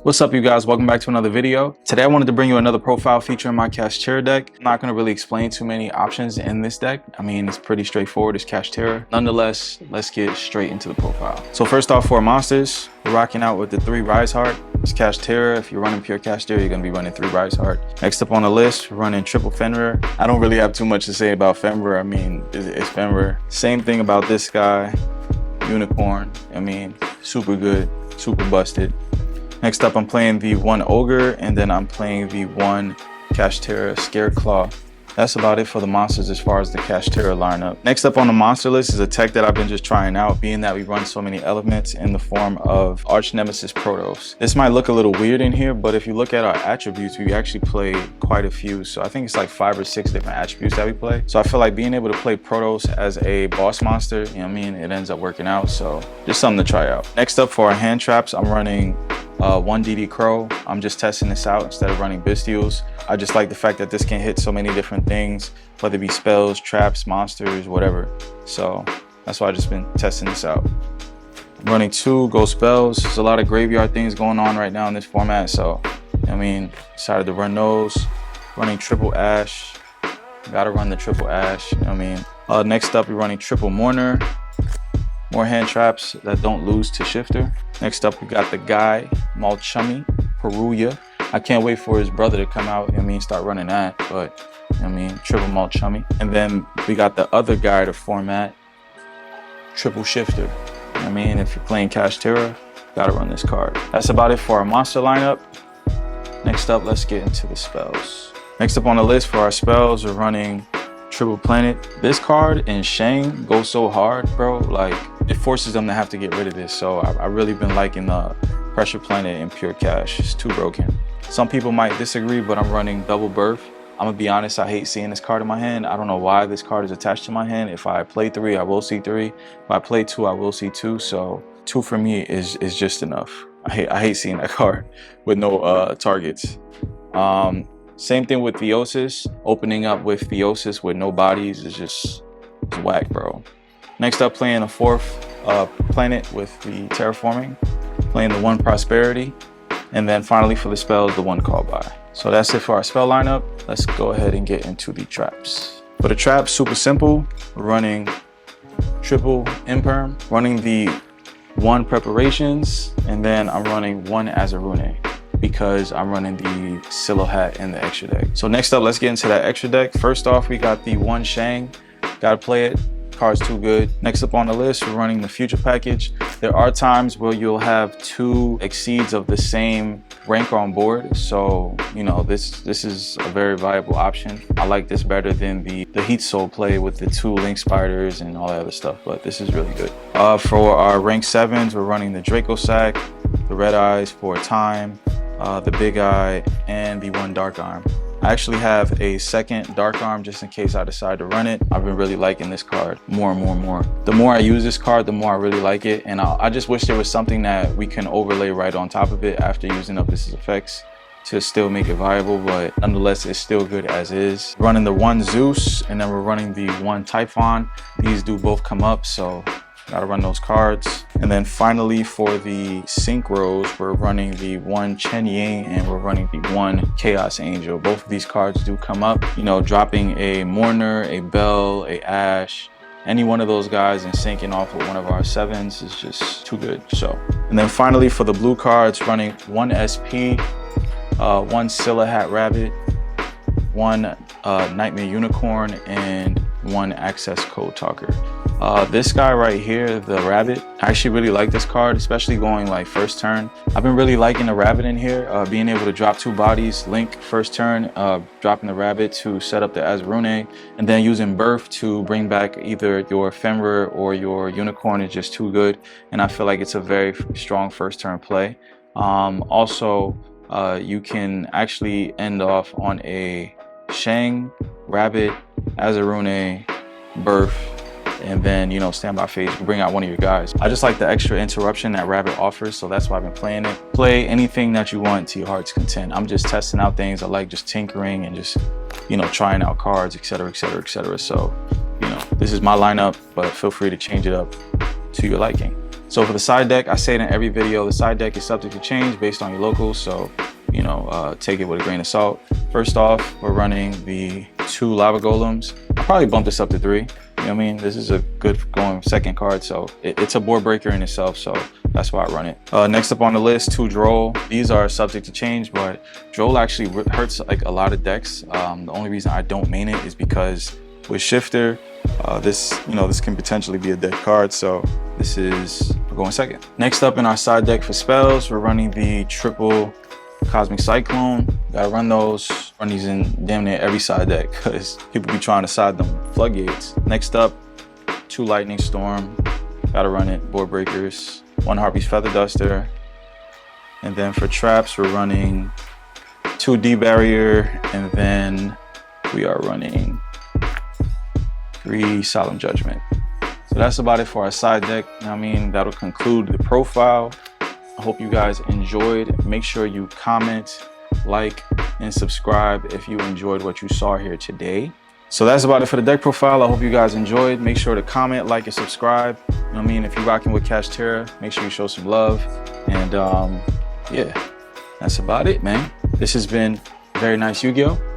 What's up, you guys? Welcome back to another video. Today I wanted to bring you another profile feature in my KASHTIRA deck. I'm not going to really explain too many options in this deck. I mean, it's pretty straightforward. It's KASHTIRA. Nonetheless, let's get straight into the profile. So first off, for monsters, we're rocking out with the 3 Rise Heart. It's KASHTIRA. If you're running pure KASHTIRA, you're going to be running 3 Rise Heart. Next up on the list, we're running triple Fenrir. I don't really have too much to say about Fenrir. I mean, it's Fenrir. Same thing about this guy, Unicorn. I mean, super good, super busted. Next up, I'm playing the 1 Ogre, and then I'm playing the 1 KASHTIRA Scareclaw. That's about it for the monsters as far as the KASHTIRA lineup. Next up on the monster list is a tech that I've been just trying out, being that we run so many elements in the form of Arch Nemesis Protos. This might look a little weird in here, but if you look at our attributes, we actually play quite a few. So I think it's like 5 or 6 different attributes that we play. So I feel like being able to play Protos as a boss monster, you know what I mean, it ends up working out. So just something to try out. Next up for our hand traps, I'm running 1 DD Crow. I'm just testing this out instead of running Bestials. I just like the fact that this can hit so many different things, whether it be spells, traps, monsters, whatever. So that's why I've just been testing this out. I'm running 2 Ghost Spells. There's a lot of graveyard things going on right now in this format, so I mean, decided to run those. Running triple Ash. Gotta run the triple Ash, you know what I mean? Next up, we're running triple Mourner. More hand traps that don't lose to Shifter. Next up, we got the guy, Malchummy, Peruya. I can't wait for his brother to come out, I mean, start running that, but I mean, triple Malchummy. And then we got the other guy to format, triple Shifter. I mean, if you're playing KASHTIRA, gotta run this card. That's about it for our monster lineup. Next up, let's get into the spells. Next up on the list for our spells, we're running Triple Planet. This card in Shang goes so hard, bro. Like, it forces them to have to get rid of this. So I really been liking the Pressure Planet in pure cash. It's too broken. Some people might disagree, but I'm running Double Birth. I'm gonna be honest, I hate seeing this card in my hand. I don't know why this card is attached to my hand. If I play 3, I will see 3. If I play 2, I will see 2. So 2 for me is just enough. I hate seeing that card with no targets. Same thing with Theosis. Opening up with Theosis with no bodies is just whack, bro. Next up, playing a 4th planet with the Terraforming. Playing the 1 Prosperity. And then finally for the spells, the 1 Call By. So that's it for our spell lineup. Let's go ahead and get into the traps. For the traps, super simple. We're running triple Imperm. Running the 1 Preparations. And then I'm running 1 Azarune, because I'm running the Silo Hat in the extra deck. So next up, let's get into that extra deck. First off, we got the 1 Shang. Gotta play it. Card's too good. Next up on the list, we're running the Future Package. There are times where you'll have 2 Exceeds of the same rank on board. So, you know, this is a very viable option. I like this better than the Heat Soul play with the 2 Link Spiders and all that other stuff, but this is really good. For our rank 7s, we're running the Draco Sack, the Red Eyes for Time, the Big Eye, and the 1 Dark Arm. I actually have a 2nd Dark Arm just in case I decide to run it. I've been really liking this card more and more and more. The more I use this card, the more I really like it. And I just wish there was something that we can overlay right on top of it after using up its effects to still make it viable, but nonetheless, it's still good as is. Running the 1 Zeus, and then we're running the 1 Typhon. These do both come up, so gotta run those cards. And then finally for the Synchros, we're running the 1 Chen Ying and we're running the 1 Chaos Angel. Both of these cards do come up. You know, dropping a Mourner, a Bell, a Ash, any one of those guys and syncing off with one of our 7s is just too good. So, and then finally for the blue cards, running 1 SP, 1 Scylla Hat Rabbit, 1 Nightmare Unicorn, and 1 Access Code Talker. This guy right here, the rabbit, I actually really like this card, especially going like first turn. I've been really liking the rabbit in here, being able to drop 2 bodies, link first turn, dropping the rabbit to set up the Azarune, and then using Birth to bring back either your Fenrir or your Unicorn is just too good. And I feel like it's a very strong first turn play. Also, you can actually end off on a Shang, Rabbit, Azarune, Birth, and then, you know, standby phase, bring out one of your guys. I just like the extra interruption that Rabbit offers, so that's why I've been playing it. Play anything that you want to your heart's content. I'm just testing out things. I like just tinkering and just, you know, trying out cards, etc, etc, etc. So, you know, this is my lineup, but feel free to change it up to your liking. So for the side deck, I say it in every video, the side deck is subject to change based on your locals. So, you know, take it with a grain of salt. First off, we're running the 2 lava golems. I'll probably bump this up to 3. You know what I mean? This is a good going second card. So it's a board breaker in itself. So that's why I run it. Next up on the list, 2 droll. These are subject to change, but droll actually hurts like a lot of decks. The only reason I don't main it is because with shifter, this can potentially be a dead card. So we're going second. Next up in our side deck for spells, we're running the triple Cosmic Cyclone. Gotta run those. Run these in damn near every side deck because people be trying to side them floodgates. Next up, 2 Lightning Storm. Gotta run it. Board breakers. 1 Harpy's Feather Duster. And then for traps, we're running 2 D Barrier, and then we are running 3 Solemn Judgment. So that's about it for our side deck. I mean, that'll conclude the profile. I hope you guys enjoyed. Make sure you comment, like, and subscribe if you enjoyed what you saw here today. So that's about it for the deck profile. I hope you guys enjoyed. Make sure to comment, like, and subscribe. You know what I mean? If you're rocking with KASHTIRA, make sure you show some love. And yeah, that's about it, man. This has been Very Nice Yu-Gi-Oh!